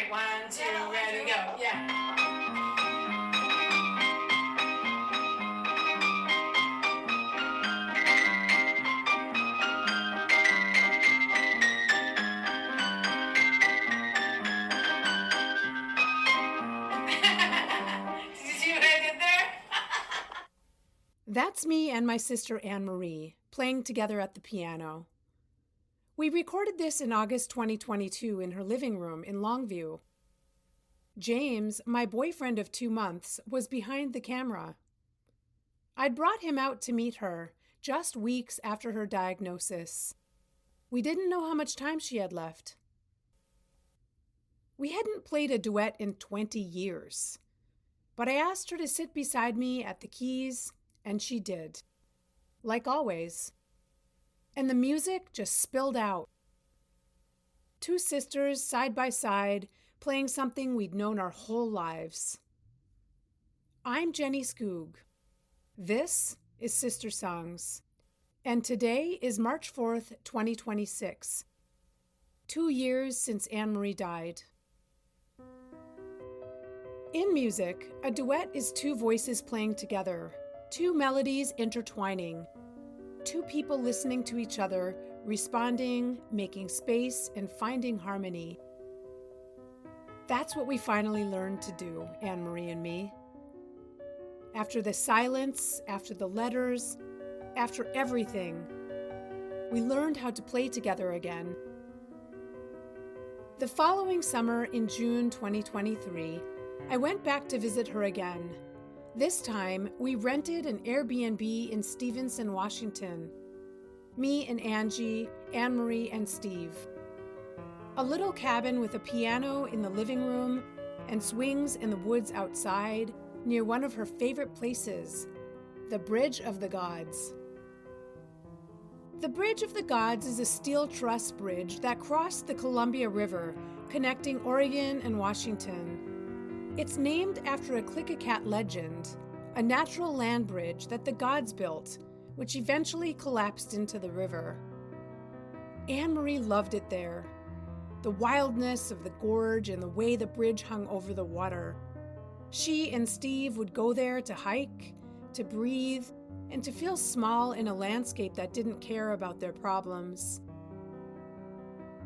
Okay, 1, 2, ready, go. Yeah. Did you see what I did there? That's me and my sister Annemarie playing together at the piano. We recorded this in August 2022 in her living room in Longview. James, my boyfriend of 2 months, was behind the camera. I'd brought him out to meet her just weeks after her diagnosis. We didn't know how much time she had left. We hadn't played a duet in 20 years, but I asked her to sit beside me at the keys, and she did. Like always. And the music just spilled out. Two sisters side by side, playing something we'd known our whole lives. I'm Jenny Skoog. This is Sister Songs. And today is March 4th, 2026. 2 years since Annemarie died. In music, a duet is two voices playing together, two melodies intertwining, two people listening to each other, responding, making space, and finding harmony. That's what we finally learned to do, Annemarie and me. After the silence, after the letters, after everything, we learned how to play together again. The following summer in June 2023, I went back to visit her again. This time, we rented an Airbnb in Stevenson, Washington. Me and Angie, Annemarie, and Steve. A little cabin with a piano in the living room and swings in the woods outside near one of her favorite places, the Bridge of the Gods. The Bridge of the Gods is a steel truss bridge that crossed the Columbia River, connecting Oregon and Washington. It's named after a Klickitat legend, a natural land bridge that the gods built, which eventually collapsed into the river. Annemarie loved it there. The wildness of the gorge and the way the bridge hung over the water. She and Steve would go there to hike, to breathe, and to feel small in a landscape that didn't care about their problems.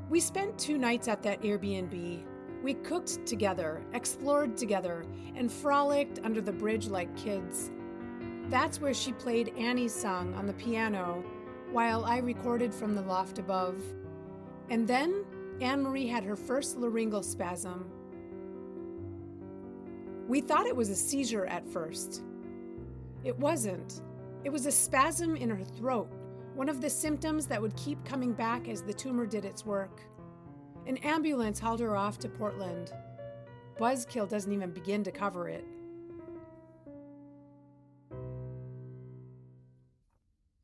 We spent 2 nights at that Airbnb. We cooked together, explored together, and frolicked under the bridge like kids. That's where she played Annie's song on the piano, while I recorded from the loft above. And then Annemarie had her first laryngeal spasm. We thought it was a seizure at first. It wasn't. It was a spasm in her throat, one of the symptoms that would keep coming back as the tumor did its work. An ambulance hauled her off to Portland. Buzzkill doesn't even begin to cover it.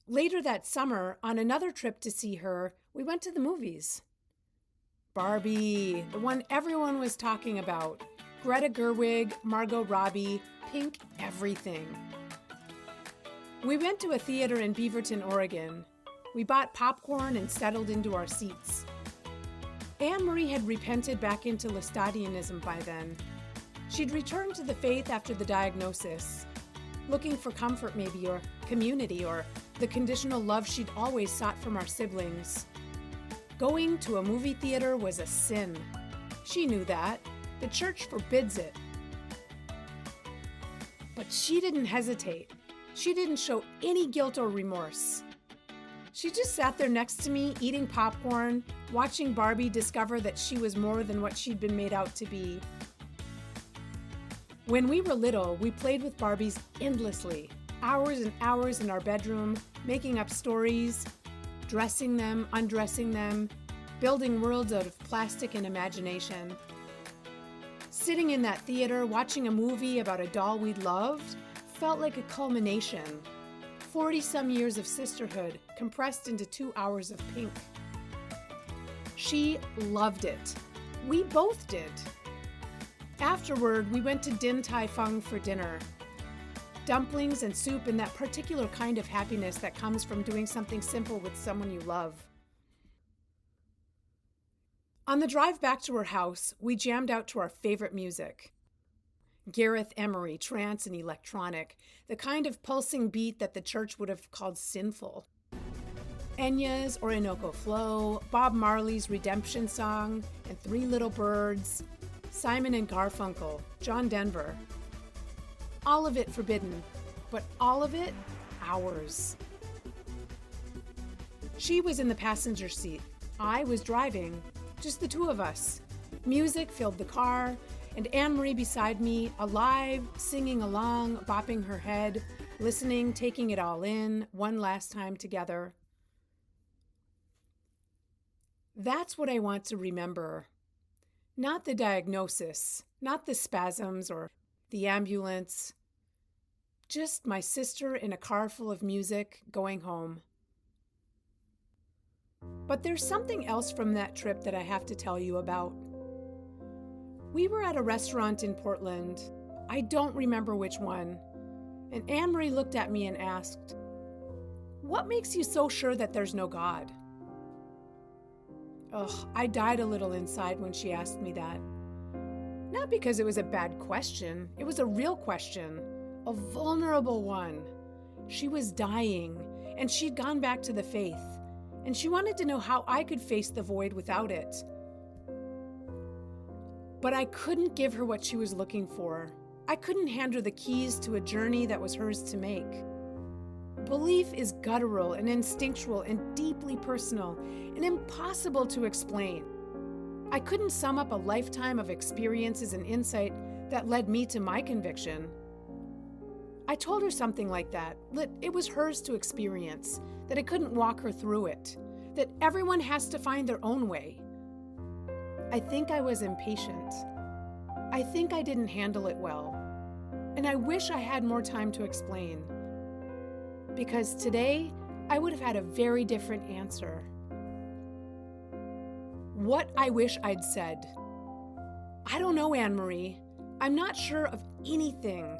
Later that summer, on another trip to see her, we went to the movies. Barbie, the one everyone was talking about. Greta Gerwig, Margot Robbie, pink everything. We went to a theater in Beaverton, Oregon. We bought popcorn and settled into our seats. Annemarie had repented back into Lestadianism by then. She'd returned to the faith after the diagnosis, looking for comfort maybe, or community, or the conditional love she'd always sought from our siblings. Going to a movie theater was a sin. She knew that. The church forbids it. But she didn't hesitate. She didn't show any guilt or remorse. She just sat there next to me, eating popcorn, watching Barbie discover that she was more than what she'd been made out to be. When we were little, we played with Barbies endlessly, hours and hours in our bedroom, making up stories, dressing them, undressing them, building worlds out of plastic and imagination. Sitting in that theater, watching a movie about a doll we'd loved, felt like a culmination. 40-some years of sisterhood compressed into 2 hours of pink. She loved it. We both did. Afterward, we went to Din Tai Fung for dinner. Dumplings and soup and that particular kind of happiness that comes from doing something simple with someone you love. On the drive back to her house, we jammed out to our favorite music. Gareth Emery, trance and electronic, the kind of pulsing beat that the church would have called sinful. Enya's Orinoco Flow, Bob Marley's Redemption Song, and Three Little Birds, Simon and Garfunkel, John Denver. All of it forbidden, but all of it ours. She was in the passenger seat. I was driving, just the two of us. Music filled the car, and Annemarie beside me, alive, singing along, bopping her head, listening, taking it all in, one last time together. That's what I want to remember. Not the diagnosis, not the spasms or the ambulance. Just my sister in a car full of music going home. But there's something else from that trip that I have to tell you about. We were at a restaurant in Portland. I don't remember which one. And Annemarie looked at me and asked, "What makes you so sure that there's no God?" Ugh, I died a little inside when she asked me that. Not because it was a bad question. It was a real question, a vulnerable one. She was dying, and she'd gone back to the faith, and she wanted to know how I could face the void without it. But I couldn't give her what she was looking for. I couldn't hand her the keys to a journey that was hers to make. Belief is guttural and instinctual and deeply personal and impossible to explain. I couldn't sum up a lifetime of experiences and insight that led me to my conviction. I told her something like that it was hers to experience, that I couldn't walk her through it, that everyone has to find their own way. I think I was impatient. I think I didn't handle it well. And I wish I had more time to explain. Because today, I would have had a very different answer. What I wish I'd said. I don't know, Annemarie. I'm not sure of anything.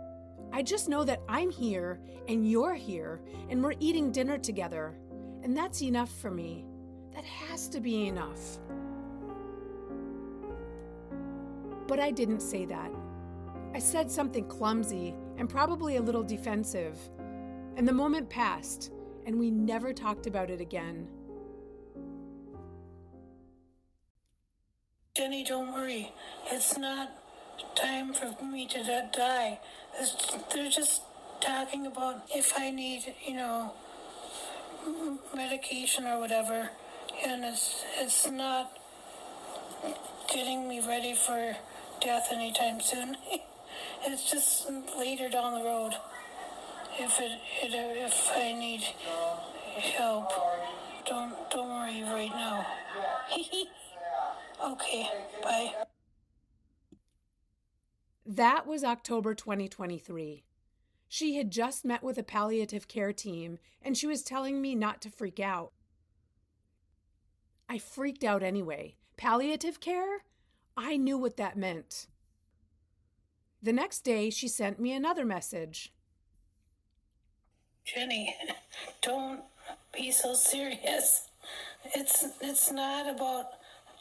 I just know that I'm here and you're here and we're eating dinner together. And that's enough for me. That has to be enough. But I didn't say that. I said something clumsy and probably a little defensive. And the moment passed, and we never talked about it again. Jenny, don't worry. It's not time for me to die. They're just talking about if I need, medication or whatever. And it's not getting me ready for death anytime soon. It's just later down the road. If I need help, don't worry right now. Okay, bye. That was October 2023. She had just met with a palliative care team, and she was telling me not to freak out. I freaked out anyway. Palliative care? I knew what that meant. The next day, she sent me another message. Jenny, don't be so serious. It's not about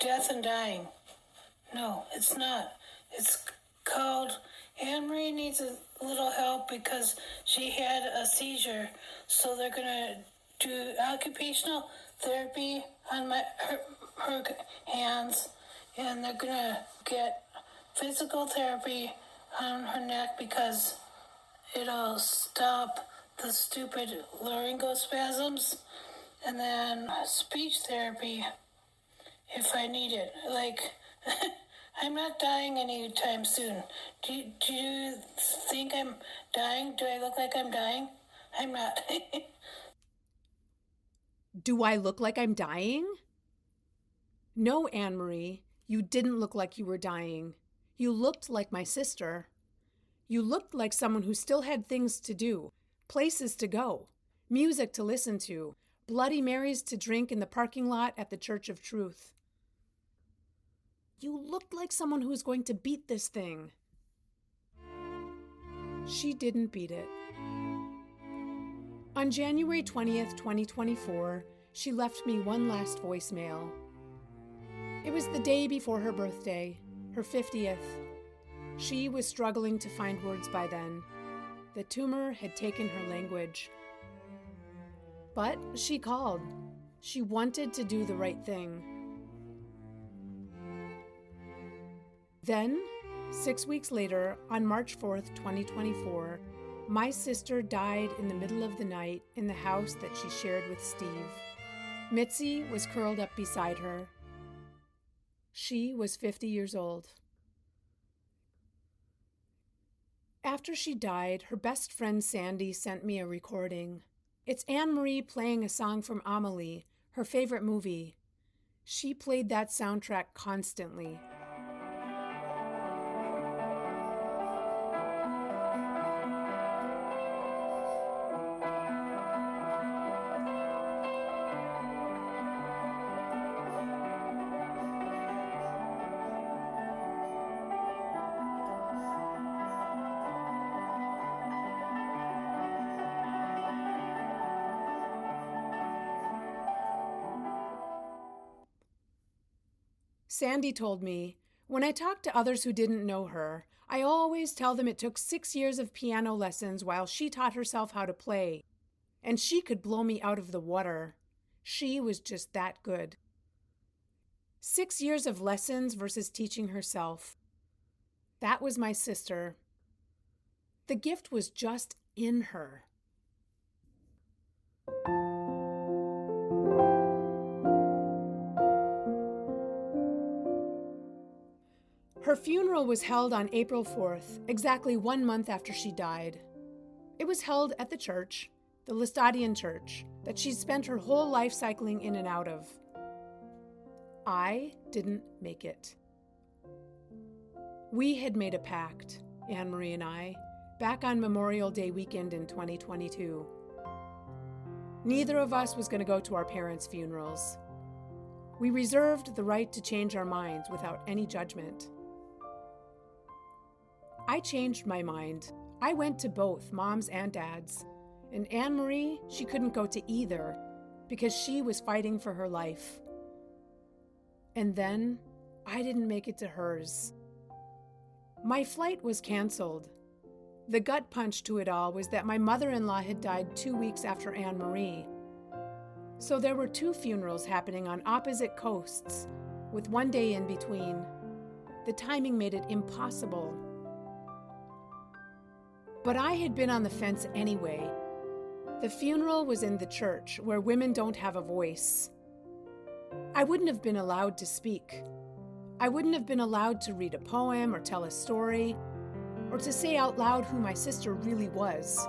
death and dying. No, it's not. It's called Annemarie needs a little help because she had a seizure. So they're gonna do occupational therapy on her hands, and they're gonna get physical therapy on her neck because it'll stop the stupid laryngospasms, and then speech therapy if I need it. Like, I'm not dying anytime soon. Do you think I'm dying? Do I look like I'm dying? I'm not. Do I look like I'm dying? No, Annemarie, you didn't look like you were dying. You looked like my sister. You looked like someone who still had things to do, places to go, music to listen to, Bloody Marys to drink in the parking lot at the Church of Truth. You looked like someone who was going to beat this thing. She didn't beat it. On January 20th, 2024, she left me one last voicemail. It was the day before her birthday, her 50th. She was struggling to find words by then. The tumor had taken her language. But she called. She wanted to do the right thing. Then, 6 weeks later, on March 4th, 2024, my sister died in the middle of the night in the house that she shared with Steve. Mitzi was curled up beside her. She was 50 years old. After she died, her best friend Sandy sent me a recording. It's Annemarie playing a song from Amelie, her favorite movie. She played that soundtrack constantly. Sandy told me, when I talk to others who didn't know her, I always tell them it took 6 years of piano lessons while she taught herself how to play. And she could blow me out of the water. She was just that good. 6 years of lessons versus teaching herself. That was my sister. The gift was just in her. Her funeral was held on April 4th, exactly 1 month after she died. It was held at the church, the Lestadian church, that she'd spent her whole life cycling in and out of. I didn't make it. We had made a pact, Annemarie and I, back on Memorial Day weekend in 2022. Neither of us was going to go to our parents' funerals. We reserved the right to change our minds without any judgment. I changed my mind. I went to both Mom's and Dad's. And Annemarie, she couldn't go to either because she was fighting for her life. And then I didn't make it to hers. My flight was canceled. The gut punch to it all was that my mother-in-law had died 2 weeks after Annemarie. So there were 2 funerals happening on opposite coasts, with 1 day in between. The timing made it impossible. But I had been on the fence anyway. The funeral was in the church, where women don't have a voice. I wouldn't have been allowed to speak. I wouldn't have been allowed to read a poem or tell a story, or to say out loud who my sister really was.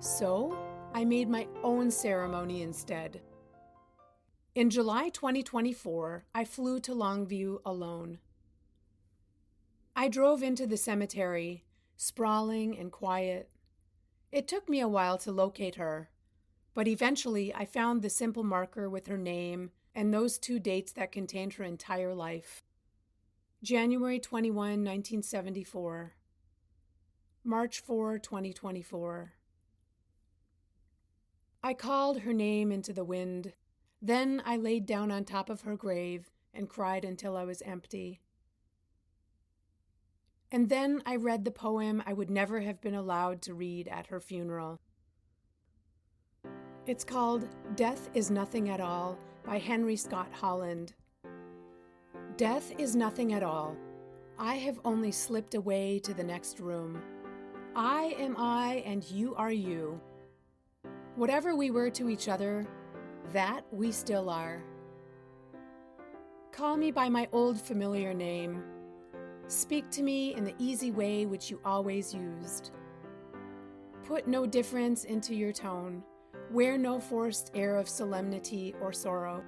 So I made my own ceremony instead. In July 2024, I flew to Longview alone. I drove into the cemetery, sprawling and quiet. It took me a while to locate her, but eventually I found the simple marker with her name and those 2 dates that contained her entire life. January 21, 1974. March 4, 2024. I called her name into the wind. Then I laid down on top of her grave and cried until I was empty. And then I read the poem I would never have been allowed to read at her funeral. It's called Death is Nothing at All by Henry Scott Holland. Death is nothing at all. I have only slipped away to the next room. I am I and you are you. Whatever we were to each other, that we still are. Call me by my old familiar name. Speak to me in the easy way which you always used. Put no difference into your tone. Wear no forced air of solemnity or sorrow.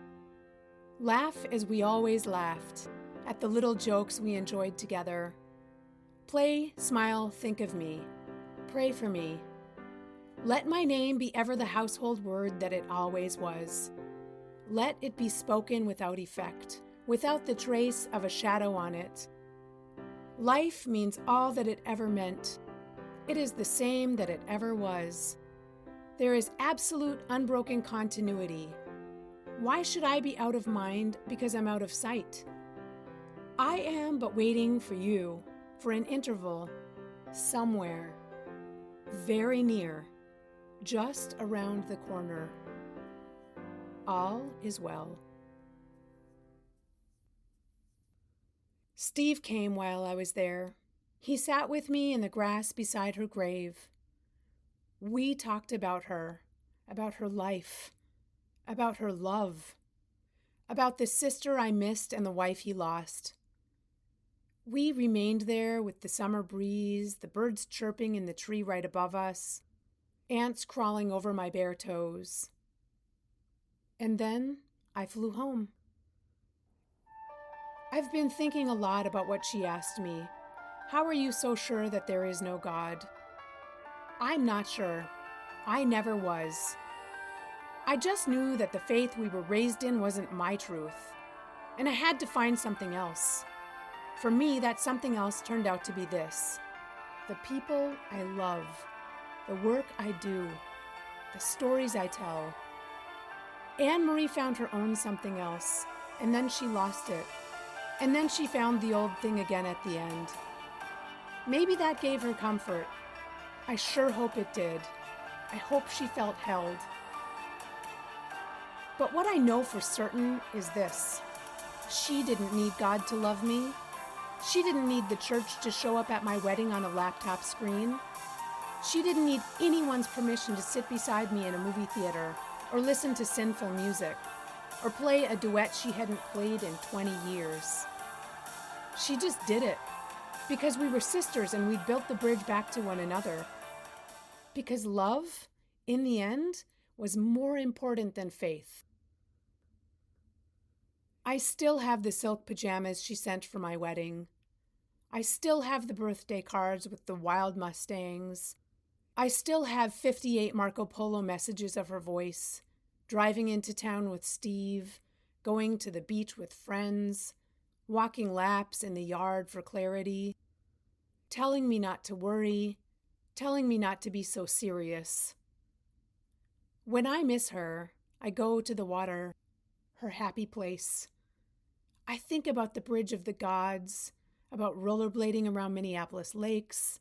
Laugh as we always laughed, at the little jokes we enjoyed together. Play, smile, think of me. Pray for me. Let my name be ever the household word that it always was. Let it be spoken without effect, without the trace of a shadow on it. Life means all that it ever meant. It is the same that it ever was. There is absolute unbroken continuity. Why should I be out of mind because I'm out of sight? I am but waiting for you, for an interval, somewhere, very near, just around the corner. All is well. Steve came while I was there. He sat with me in the grass beside her grave. We talked about her life, about her love, about the sister I missed and the wife he lost. We remained there with the summer breeze, the birds chirping in the tree right above us, ants crawling over my bare toes. And then I flew home. I've been thinking a lot about what she asked me. How are you so sure that there is no God? I'm not sure. I never was. I just knew that the faith we were raised in wasn't my truth, and I had to find something else. For me, that something else turned out to be this: the people I love, the work I do, the stories I tell. Annemarie found her own something else, and then she lost it. And then she found the old thing again at the end. Maybe that gave her comfort. I sure hope it did. I hope she felt held. But what I know for certain is this: she didn't need God to love me. She didn't need the church to show up at my wedding on a laptop screen. She didn't need anyone's permission to sit beside me in a movie theater, or listen to sinful music, or play a duet she hadn't played in 20 years. She just did it, because we were sisters and we'd built the bridge back to one another. Because love, in the end, was more important than faith. I still have the silk pajamas she sent for my wedding. I still have the birthday cards with the wild Mustangs. I still have 58 Marco Polo messages of her voice, driving into town with Steve, going to the beach with friends, walking laps in the yard for clarity, telling me not to worry, telling me not to be so serious. When I miss her, I go to the water, her happy place. I think about the Bridge of the Gods, about rollerblading around Minneapolis lakes,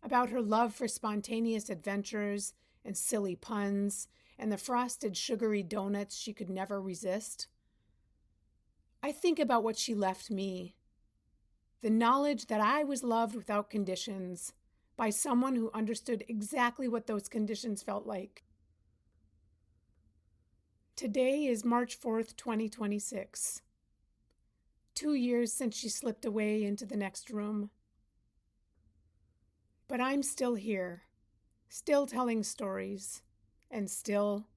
about her love for spontaneous adventures and silly puns, and the frosted, sugary donuts she could never resist. I think about what she left me, the knowledge that I was loved without conditions by someone who understood exactly what those conditions felt like. Today is March 4th, 2026. 2 years since she slipped away into the next room. But I'm still here, still telling stories, and still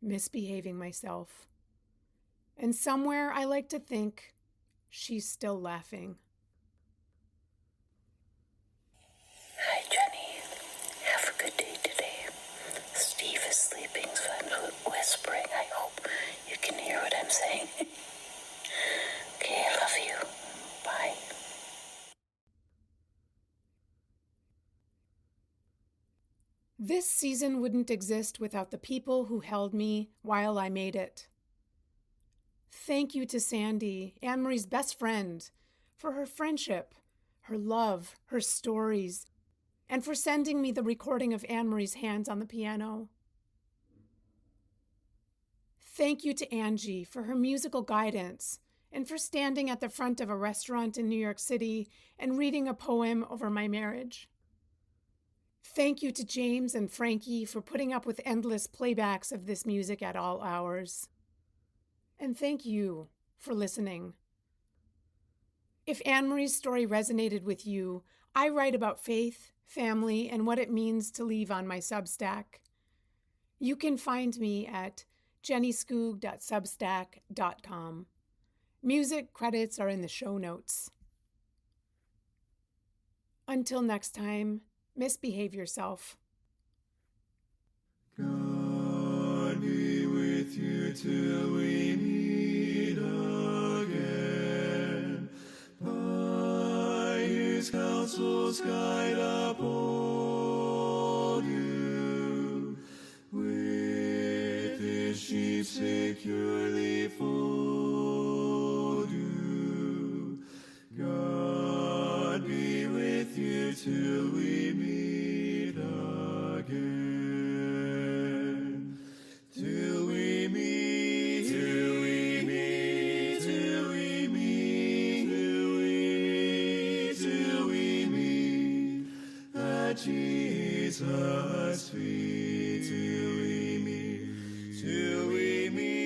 misbehaving myself. And somewhere I like to think she's still laughing. Hi, Jenny. Have a good day today. Steve is sleeping, so I'm whispering. I hope you can hear what I'm saying. Okay, I love you. Bye. This season wouldn't exist without the people who held me while I made it. Thank you to Sandy, Annemarie's best friend, for her friendship, her love, her stories, and for sending me the recording of Annemarie's hands on the piano. Thank you to Angie for her musical guidance and for standing at the front of a restaurant in New York City and reading a poem over my marriage. Thank you to James and Frankie for putting up with endless playbacks of this music at all hours. And thank you for listening. If Annemarie's story resonated with you, I write about faith, family, and what it means to leave on my Substack. You can find me at jennyskoog.substack.com. Music credits are in the show notes. Until next time, misbehave yourself. God be with you till we meet again. By his counsels guide uphold you. With his sheep securely fold you. God be with you till we meet again. Till we meet, till we meet, till we meet, till we meet, till we meet at Jesus' feet. Till we meet, till we meet.